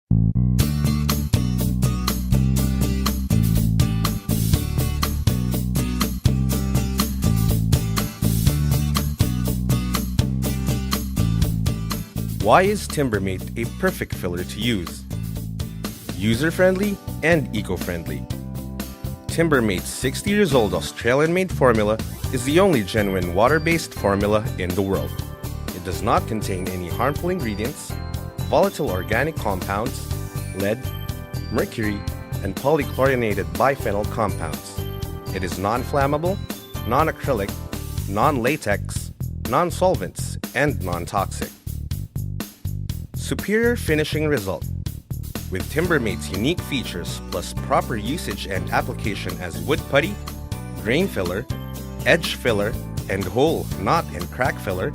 Why is Timbermate a perfect filler to use? User-friendly and eco-friendly. Timbermate's 60 years old Australian-made formula is the only genuine water-based formula in the world. It does not contain any harmful ingredients, volatile organic compounds, lead, mercury, and polychlorinated biphenyl compounds. It is non-flammable, non-acrylic, non-latex, non-solvents, and non-toxic. Superior finishing result. With Timbermate's unique features plus proper usage and application as wood putty, grain filler, edge filler, and hole, knot, and crack filler,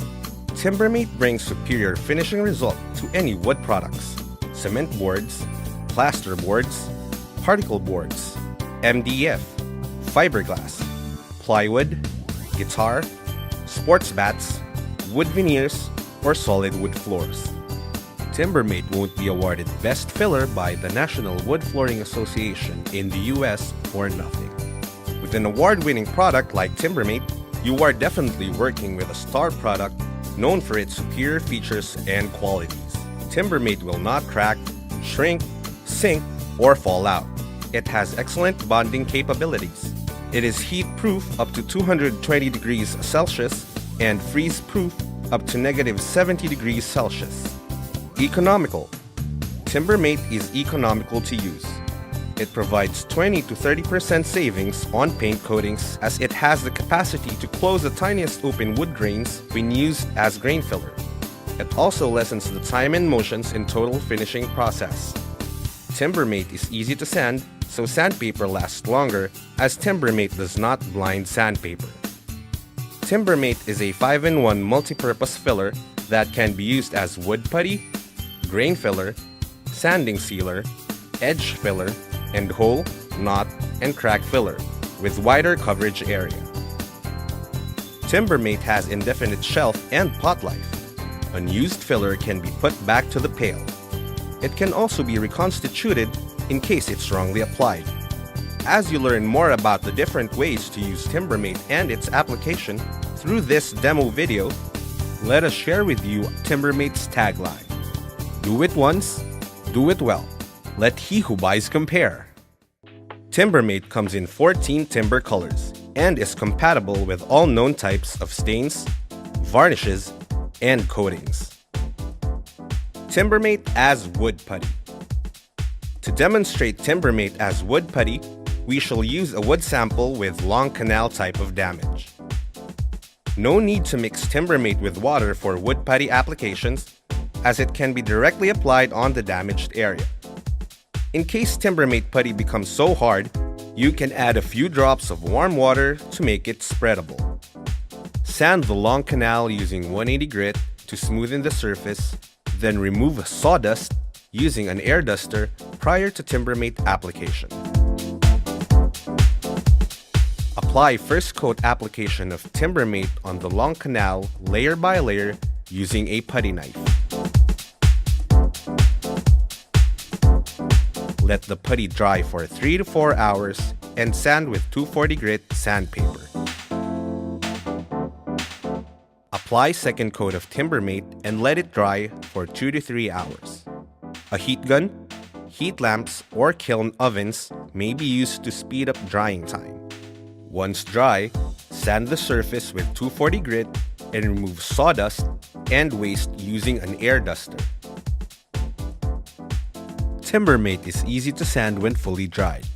Timbermate brings superior finishing result to any wood products, cement boards, plaster boards, particle boards, MDF, fiberglass, plywood, guitar, sports bats, wood veneers, or solid wood floors. Timbermate won't be awarded Best Filler by the National Wood Flooring Association in the US for nothing. With an award-winning product like Timbermate, you are definitely working with a star product known for its superior features and qualities. Timbermate will not crack, shrink, sink, or fall out. It has excellent bonding capabilities. It is heat-proof up to 220 degrees Celsius and freeze-proof up to -70 degrees Celsius. Economical. Timbermate is economical to use. It provides 20 to 30% savings on paint coatings as it has the capacity to close the tiniest open wood grains when used as grain filler. It also lessens the time and motions in total finishing process. Timbermate is easy to sand, so sandpaper lasts longer as Timbermate does not blind sandpaper. Timbermate is a 5-in-1 multi-purpose filler that can be used as wood putty, grain filler, sanding sealer, edge filler, and hole, knot, and crack filler with wider coverage area. Timbermate has indefinite shelf and pot life. Unused filler can be put back to the pail. It can also be reconstituted in case it's wrongly applied. As you learn more about the different ways to use Timbermate and its application through this demo video, let us share with you Timbermate's tagline. Do it once, do it well. Let he who buys compare. Timbermate comes in 14 timber colors and is compatible with all known types of stains, varnishes, and coatings. Timbermate as wood putty. To demonstrate Timbermate as wood putty, we shall use a wood sample with long canal type of damage. No need to mix Timbermate with water for wood putty applications, as it can be directly applied on the damaged area. In case Timbermate putty becomes so hard, you can add a few drops of warm water to make it spreadable. Sand the long canal using 180 grit to smoothen the surface, then remove sawdust using an air duster prior to Timbermate application. Apply first coat application of Timbermate on the long canal layer by layer using a putty knife. Let the putty dry for 3 to 4 hours and sand with 240 grit sandpaper. Apply second coat of Timbermate and let it dry for 2 to 3 hours. A heat gun, heat lamps, or kiln ovens may be used to speed up drying time. Once dry, sand the surface with 240 grit and remove sawdust and waste using an air duster. Timbermate is easy to sand when fully dried.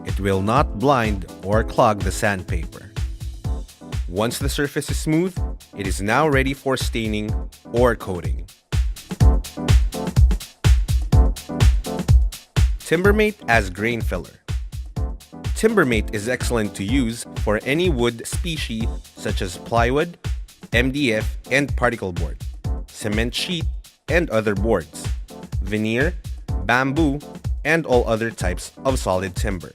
It will not blind or clog the sandpaper. Once the surface is smooth, it is now ready for staining or coating. Timbermate as grain filler. Timbermate is excellent to use for any wood species such as plywood, MDF and particle board, cement sheet and other boards, veneer, bamboo, and all other types of solid timber.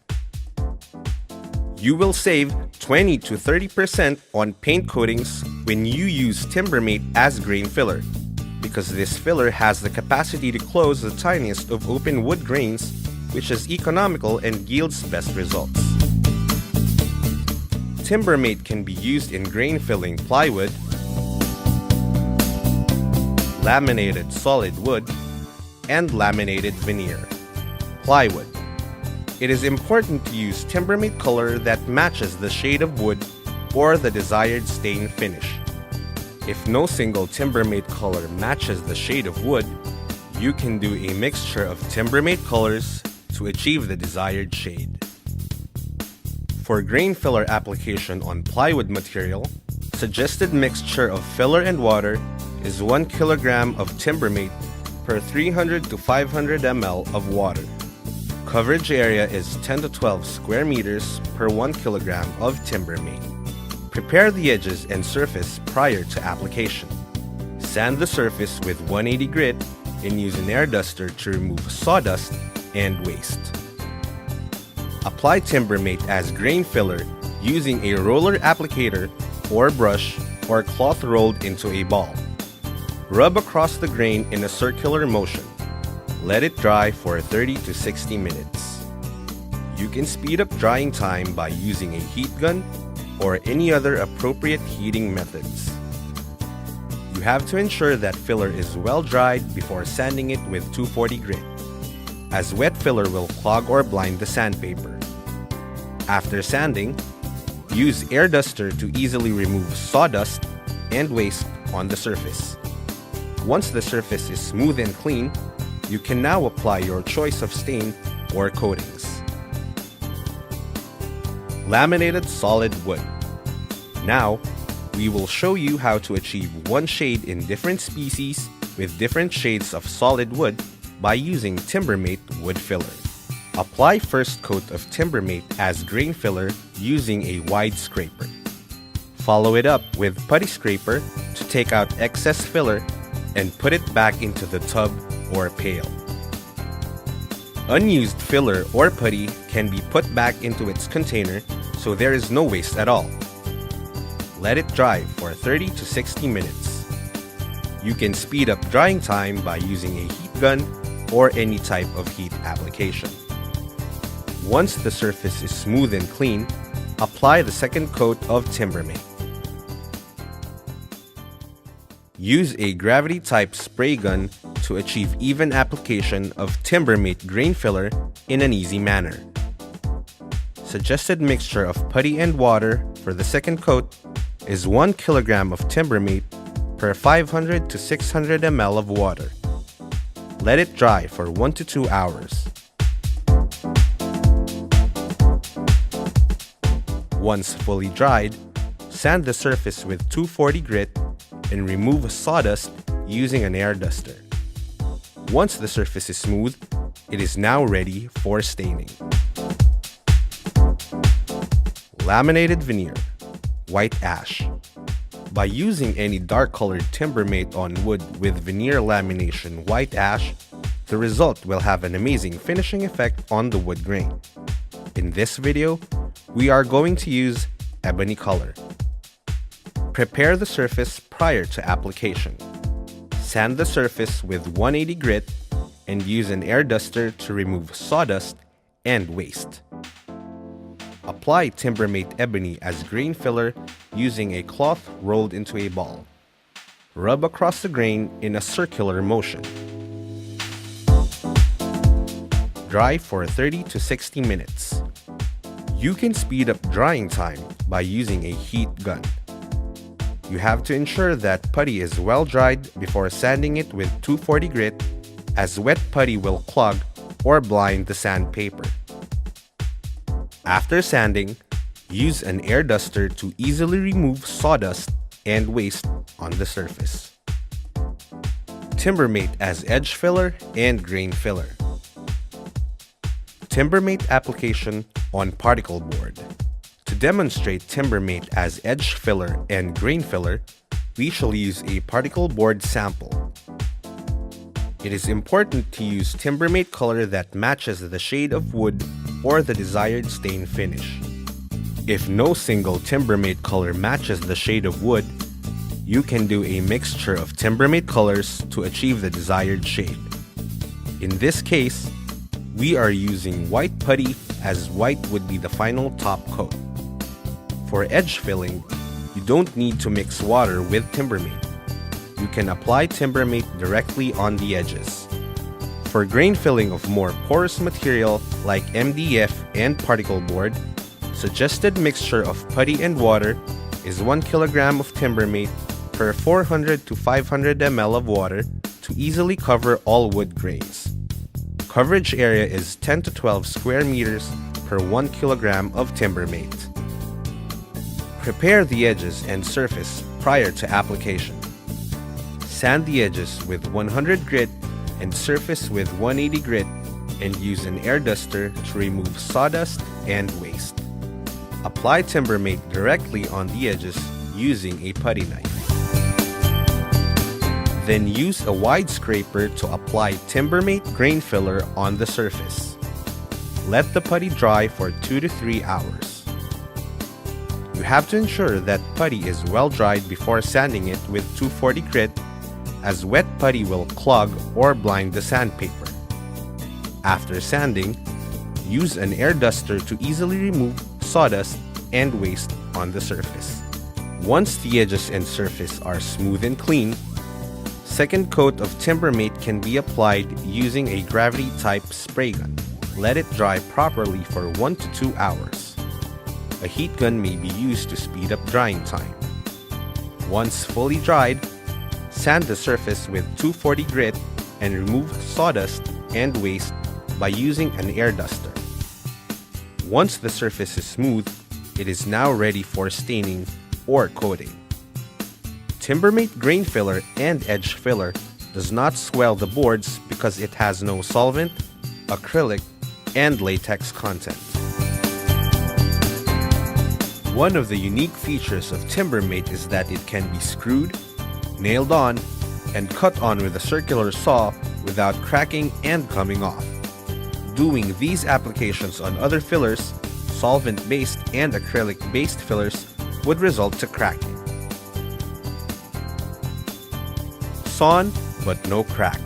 You will save 20 to 30% on paint coatings when you use Timbermate as grain filler. because this filler has the capacity to close the tiniest of open wood grains, which is economical and yields best results. Timbermate can be used in grain filling plywood, laminated solid wood, and laminated veneer plywood. It is important to use Timbermate color that matches the shade of wood or the desired stain finish. If no single Timbermate color matches the shade of wood, you can do a mixture of Timbermate colors to achieve the desired shade. For grain filler application on plywood material, suggested mixture of filler and water is 1 kilogram of Timbermate per 300 to 500 ml of water. Coverage area is 10 to 12 square meters per 1 kilogram of Timbermate. Prepare the edges and surface prior to application. Sand the surface with 180 grit and use an air duster to remove sawdust and waste. Apply Timbermate as grain filler using a roller applicator or brush or cloth rolled into a ball. Rub across the grain in a circular motion. Let it dry for 30 to 60 minutes. You can speed up drying time by using a heat gun or any other appropriate heating methods. You have to ensure that filler is well dried before sanding it with 240 grit, as wet filler will clog or blind the sandpaper. After sanding, use air duster to easily remove sawdust and waste on the surface. Once the surface is smooth and clean, you can now apply your choice of stain or coatings. Laminated solid wood. Now, we will show you how to achieve one shade in different species with different shades of solid wood by using Timbermate wood filler. Apply first coat of Timbermate as grain filler using a wide scraper. Follow it up with putty scraper to take out excess filler and put it back into the tub or pail. Unused filler or putty can be put back into its container so there is no waste at all. Let it dry for 30 to 60 minutes. You can speed up drying time by using a heat gun or any type of heat application. Once the surface is smooth and clean, apply the second coat of Timbermate. Use a gravity-type spray gun to achieve even application of Timbermate grain filler in an easy manner. Suggested mixture of putty and water for the second coat is 1 kilogram of Timbermate per 500 to 600 ml of water. Let it dry for 1 to 2 hours. Once fully dried, sand the surface with 240 grit and remove sawdust using an air duster. Once the surface is smooth, it is now ready for staining. Laminated veneer, white ash. By using any dark-colored Timbermate on wood with veneer lamination white ash, the result will have an amazing finishing effect on the wood grain. In this video, we are going to use ebony color. Prepare the surface prior to application. Sand the surface with 180 grit and use an air duster to remove sawdust and waste. Apply Timbermate ebony as grain filler using a cloth rolled into a ball. Rub across the grain in a circular motion. Dry for 30 to 60 minutes. You can speed up drying time by using a heat gun. You have to ensure that putty is well dried before sanding it with 240 grit, as wet putty will clog or blind the sandpaper. After sanding, use an air duster to easily remove sawdust and waste on the surface. Timbermate as edge filler and grain filler. Timbermate application on particle board. To demonstrate Timbermate as edge filler and grain filler, we shall use a particle board sample. It is important to use Timbermate color that matches the shade of wood or the desired stain finish. If no single Timbermate color matches the shade of wood, You can do a mixture of Timbermate colors to achieve the desired shade. In this case, we are using white putty as white would be the final top coat. For edge filling, you don't need to mix water with Timbermate. You can apply Timbermate directly on the edges. For grain filling of more porous material like MDF and particle board, suggested mixture of putty and water is 1 kilogram of Timbermate per 400 to 500 ml of water to easily cover all wood grains. Coverage area is 10 to 12 square meters per 1 kilogram of Timbermate. Prepare the edges and surface prior to application. Sand the edges with 100 grit and surface with 180 grit and use an air duster to remove sawdust and waste. Apply Timbermate directly on the edges using a putty knife. Then use a wide scraper to apply Timbermate grain filler on the surface. Let the putty dry for 2 to 3 hours. You have to ensure that putty is well dried before sanding it with 240 grit, as wet putty will clog or blind the sandpaper. After sanding, use an air duster to easily remove sawdust and waste on the surface. Once the edges and surface are smooth and clean, second coat of Timbermate can be applied using a gravity-type spray gun. Let it dry properly for 1 to 2 hours. A heat gun may be used to speed up drying time. Once fully dried, sand the surface with 240 grit and remove sawdust and waste by using an air duster. Once the surface is smooth, it is now ready for staining or coating. Timbermate grain filler and edge filler does not swell the boards because it has no solvent, acrylic, and latex content. One of the unique features of Timbermate is that it can be screwed, nailed on, and cut on with a circular saw without cracking and coming off. Doing these applications on other fillers, solvent-based and acrylic-based fillers, would result to cracking. Sawn, but no crack.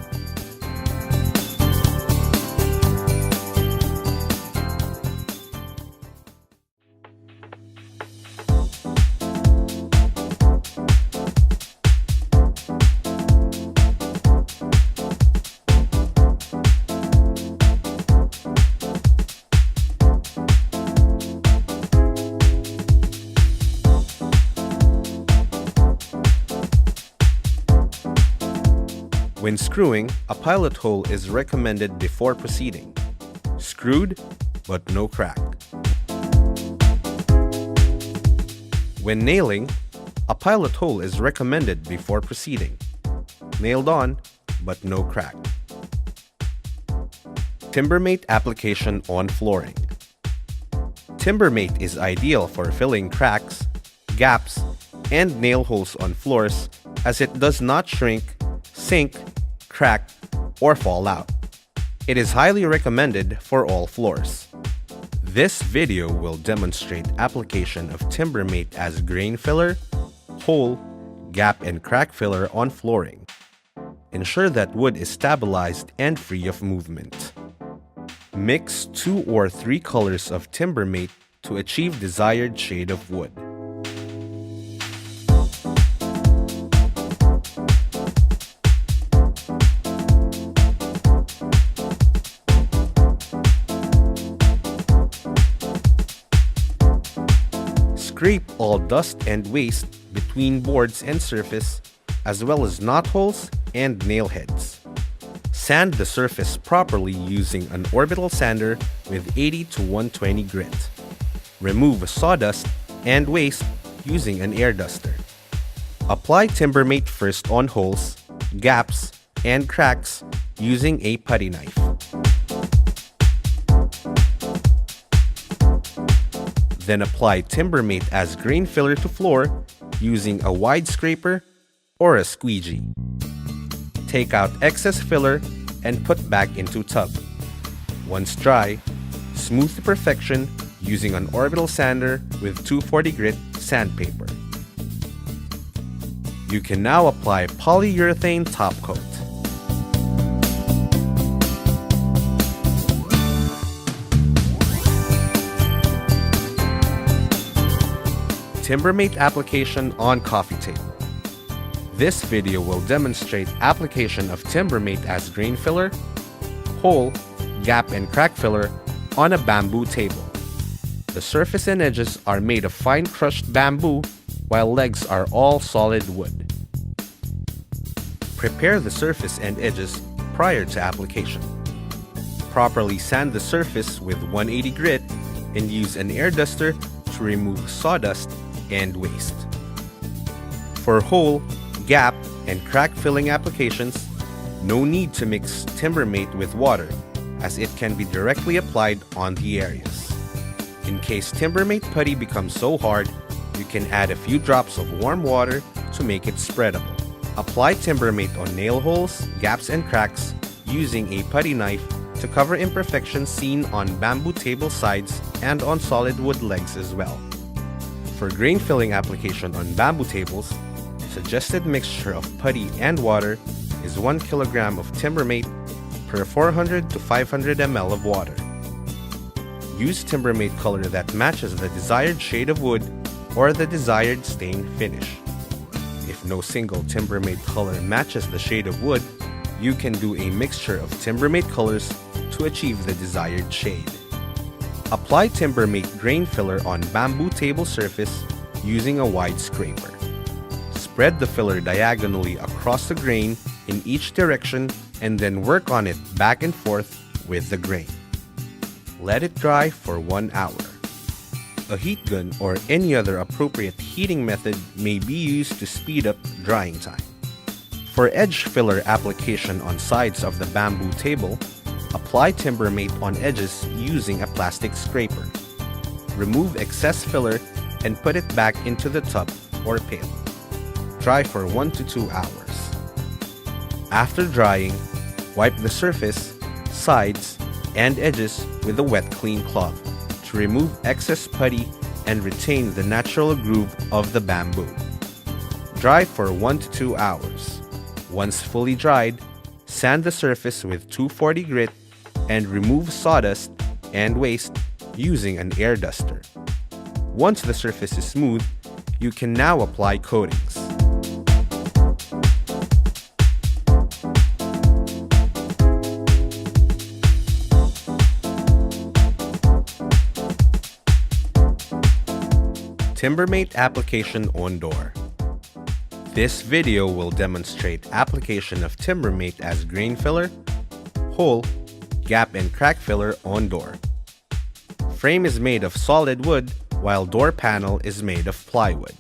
When screwing, a pilot hole is recommended before proceeding. Screwed, but no crack. When nailing, a pilot hole is recommended before proceeding. Nailed on, but no crack. Timbermate application on flooring. Timbermate is ideal for filling cracks, gaps, and nail holes on floors as it does not shrink, sink, crack, or fall out. It is highly recommended for all floors. This video will demonstrate application of Timbermate as grain filler, hole, gap, and crack filler on flooring. Ensure that wood is stabilized and free of movement. Mix 2 or 3 colors of Timbermate to achieve desired shade of wood. Scrape all dust and waste between boards and surface, as well as knot holes and nail heads. Sand the surface properly using an orbital sander with 80 to 120 grit. Remove sawdust and waste using an air duster. Apply Timbermate first on holes, gaps, and cracks using a putty knife. Then apply Timbermate as grain filler to floor using a wide scraper or a squeegee. Take out excess filler and put back into tub. Once dry, smooth to perfection using an orbital sander with 240 grit sandpaper. You can now apply polyurethane top coat. Timbermate application on coffee table. This video will demonstrate application of Timbermate as grain filler, hole, gap and crack filler on a bamboo table. The surface and edges are made of fine crushed bamboo while legs are all solid wood. Prepare the surface and edges prior to application. Properly sand the surface with 180 grit and use an air duster to remove sawdust and waste. For hole, gap, and crack filling applications, no need to mix Timbermate with water as it can be directly applied on the areas. In case Timbermate putty becomes so hard, you can add a few drops of warm water to make it spreadable. Apply Timbermate on nail holes, gaps, and cracks using a putty knife to cover imperfections seen on bamboo table sides and on solid wood legs as well. For grain filling application on bamboo tables, suggested mixture of putty and water is 1 kg of Timbermate per 400 to 500 ml of water. Use Timbermate color that matches the desired shade of wood or the desired stain finish. If no single Timbermate color matches the shade of wood, you can do a mixture of Timbermate colors to achieve the desired shade. Apply Timbermate grain filler on bamboo table surface using a wide scraper. Spread the filler diagonally across the grain in each direction and then work on it back and forth with the grain. Let it dry for 1 hour. A heat gun or any other appropriate heating method may be used to speed up drying time. For edge filler application on sides of the bamboo table, apply Timbermate on edges using a plastic scraper. Remove excess filler and put it back into the tub or pail. Dry for 1 to 2 hours. After drying, wipe the surface, sides, and edges with a wet clean cloth to remove excess putty and retain the natural groove of the bamboo. Dry for 1 to 2 hours. Once fully dried, sand the surface with 240 grit and remove sawdust and waste using an air duster. Once the surface is smooth, you can now apply coatings. Timbermate application on door. This video will demonstrate application of Timbermate as grain filler, hole, gap and crack filler on door. Frame is made of solid wood while door panel is made of plywood.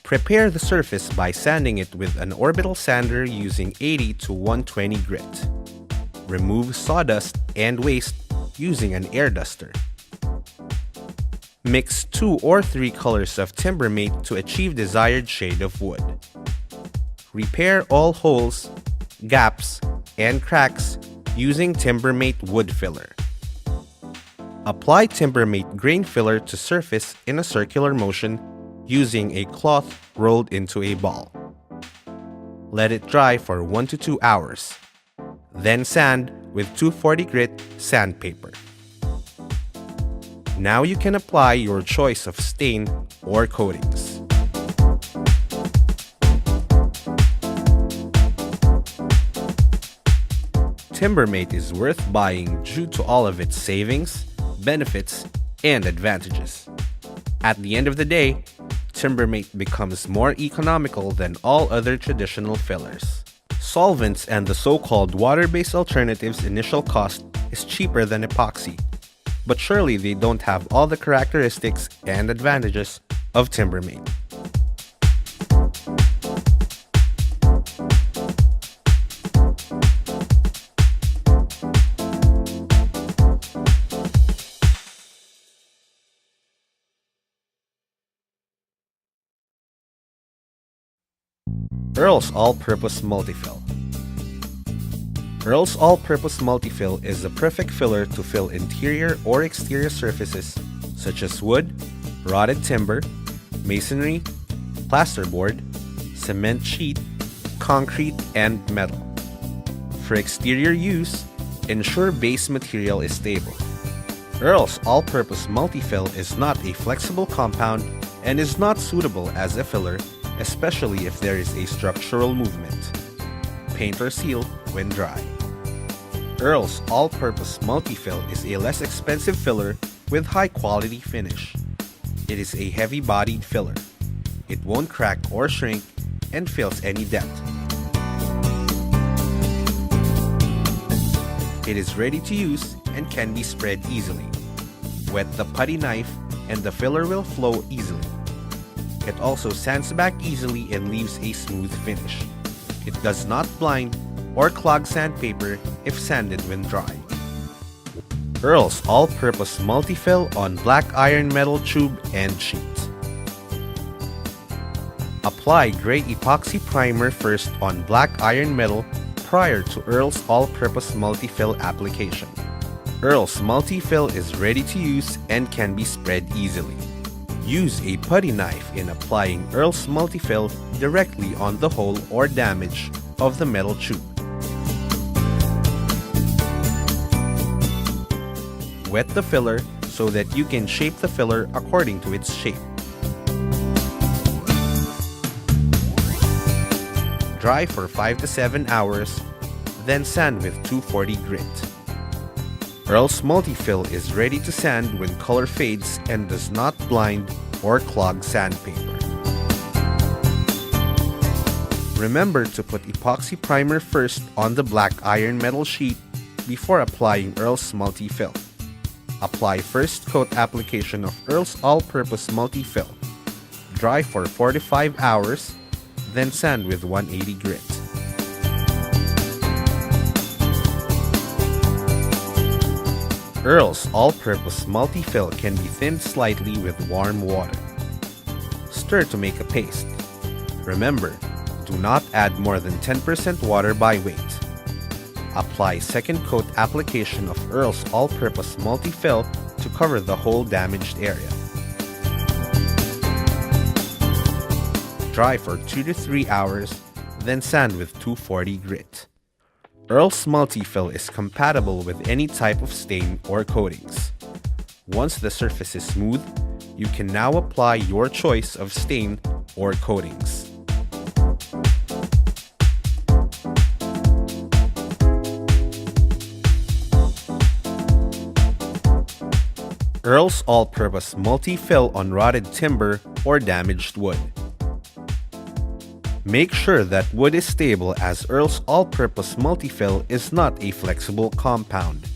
Prepare the surface by sanding it with an orbital sander using 80 to 120 grit. Remove sawdust and waste using an air duster. Mix 2 or 3 colors of Timbermate to achieve desired shade of wood. Repair all holes, gaps, and cracks using Timbermate wood filler. Apply Timbermate grain filler to surface in a circular motion using a cloth rolled into a ball. Let it dry for 1 to 2 hours. Then sand with 240 grit sandpaper. Now you can apply your choice of stain or coatings. Timbermate is worth buying due to all of its savings, benefits, and advantages. At the end of the day, Timbermate becomes more economical than all other traditional fillers. Solvents and the so-called water-based alternatives' initial cost is cheaper than epoxy, but surely they don't have all the characteristics and advantages of Timbermate. Earl'S All-Purpose Multifill. Earl'S All-Purpose Multifill is the perfect filler to fill interior or exterior surfaces such as wood, rotted timber, masonry, plasterboard, cement sheet, concrete, and metal. For exterior use, ensure base material is stable. Earl's all-purpose multifill is not a flexible compound and is not suitable as a filler, especially if there is a structural movement. Paint or seal when dry. Earl's all-purpose multifill is a less expensive filler with high-quality finish. It is a heavy-bodied filler. It won't crack or shrink and fills any depth. It is ready to use and can be spread easily. Wet the putty knife and the filler will flow easily. It also sands back easily and leaves a smooth finish. It does not blind or clog sandpaper if sanded when dry. Earl's all-purpose multifill on black iron metal tube and sheet. Apply gray epoxy primer first on black iron metal prior to Earl's all-purpose multifill application. Earl's multifill is ready to use and can be spread easily. Use a putty knife in applying Earl's multifill directly on the hole or damage of the metal tube. Wet the filler so that you can shape the filler according to its shape. Dry for 5 to 7 hours, then sand with 240 grit. Earl's multifill is ready to sand when color fades and does not blind or clog sandpaper. Remember to put epoxy primer first on the black iron metal sheet before applying Earl's multifill. Apply first coat application of Earl's all-purpose multifill. Dry for 4 to 5 hours, then sand with 180 grit. Earl's all-purpose multifill can be thinned slightly with warm water. Stir to make a paste. Remember, do not add more than 10% water by weight. Apply second coat application of Earl's all-purpose multifill to cover the whole damaged area. Dry for 2 to 3 hours, then sand with 240 grit. Earl's multifill is compatible with any type of stain or coatings. Once the surface is smooth, you can now apply your choice of stain or coatings. Earl's all-purpose multifill on rotted timber or damaged wood. Make sure that wood is stable as Earl's all-purpose multifill is not a flexible compound.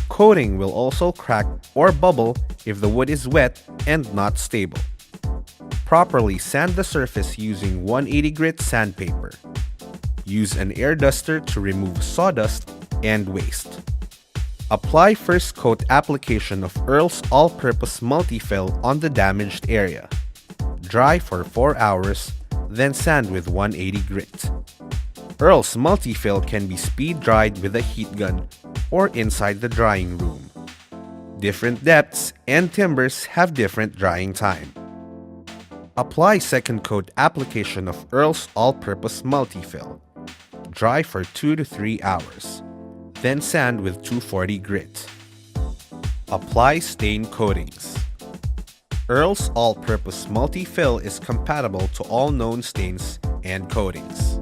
Coating will also crack or bubble if the wood is wet and not stable. Properly sand the surface using 180 grit sandpaper. Use an air duster to remove sawdust and waste. Apply first coat application of Earl's all-purpose multifill on the damaged area. Dry for 4 hours, then sand with 180 grit. Earl's multifill can be speed dried with a heat gun or inside the drying room. Different depths and timbers have different drying time. Apply second coat application of Earl's all-purpose multifill. Dry for 2 to 3 hours. Then sand with 240 grit. Apply stain coatings. Earl's all-purpose multifill is compatible to all known stains and coatings.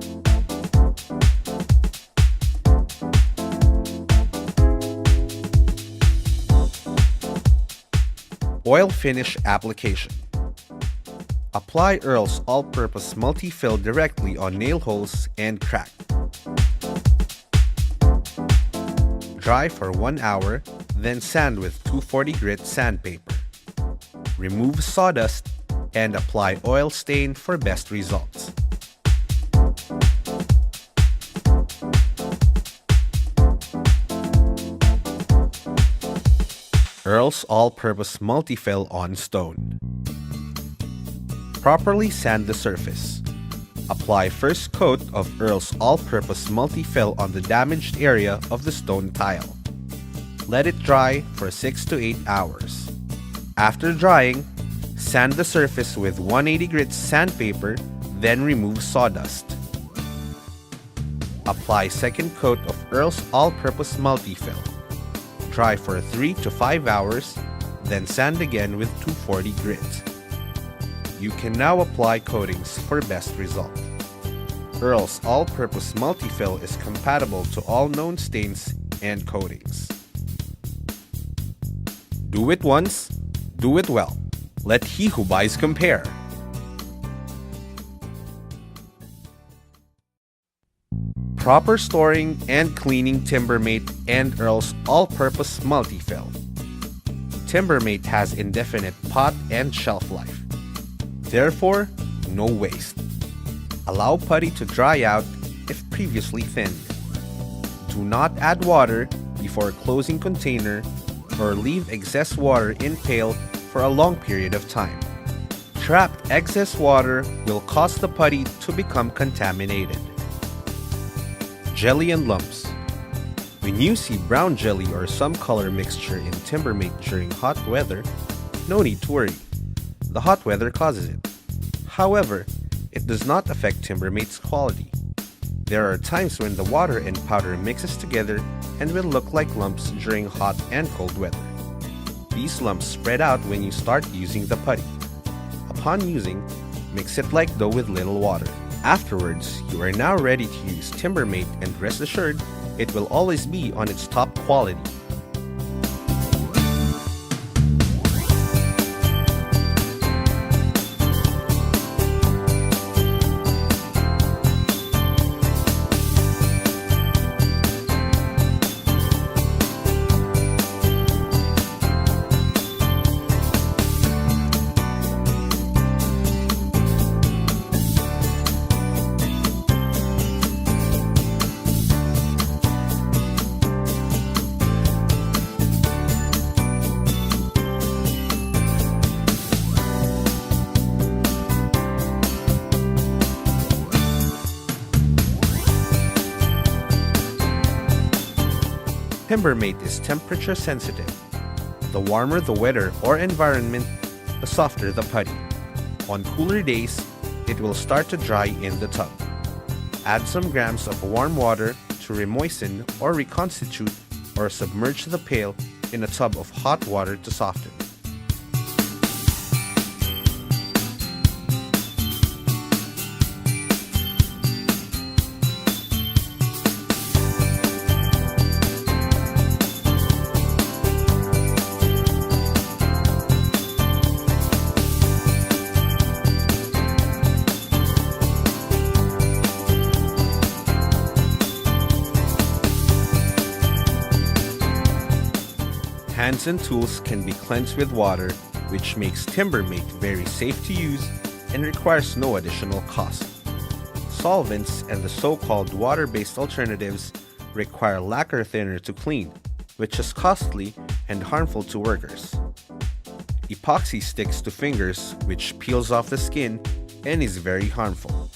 Oil finish application. Apply Earl's all-purpose multifill directly on nail holes and crack. Dry for 1 hour, then sand with 240 grit sandpaper. Remove sawdust and apply oil stain for best results. Earl's all-purpose multifill on stone. Properly sand the surface. Apply first coat of Earl's all-purpose multifill on the damaged area of the stone tile. Let it dry for 6 to 8 hours. After drying, sand the surface with 180 grit sandpaper, Then remove sawdust. Apply second coat of Earl's All-Purpose Multifill. Dry for 3 to 5 hours, then sand again with 240 grit. You can now apply coatings for best result. Earl's All-Purpose Multifill is compatible to all known stains and coatings. Do it once, do it well. Let he who buys compare. Proper storing and cleaning Timbermate and Earl's All-Purpose Multifill. Timbermate has indefinite pot and shelf life. Therefore, no waste. Allow putty to dry out if previously thinned. Do not add water before closing container or leave excess water in pail for a long period of time. Trapped excess water will cause the putty to become contaminated. Jelly and lumps. When you see brown jelly or some color mixture in Timbermate during hot weather, no need to worry. The hot weather causes it. However, it does not affect Timbermate's quality. There are times when the water and powder mixes together and will look like lumps during hot and cold weather. These lumps spread out when you start using the putty. Upon using, mix it like dough with little water. Afterwards, you are now ready to use Timbermate, and rest assured, it will always be on its top quality. Timbermate is temperature sensitive. The warmer the weather or environment, the softer the putty. On cooler days, it will start to dry in the tub. Add some grams of warm water to remoisten or reconstitute, or submerge the pail in a tub of hot water to soften. Hands and tools can be cleansed with water, which makes Timbermate very safe to use and requires no additional cost. Solvents and the so-called water-based alternatives require lacquer thinner to clean, which is costly and harmful to workers. Epoxy sticks to fingers, which peels off the skin and is very harmful.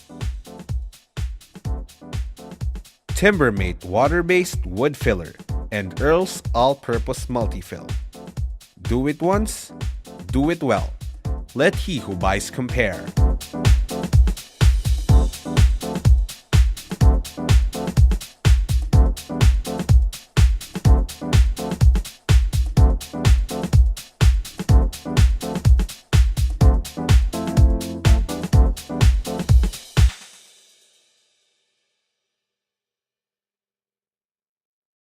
Timbermate water-based wood filler and Earl's All-Purpose Multifill. Do it once, do it well. Let he who buys compare.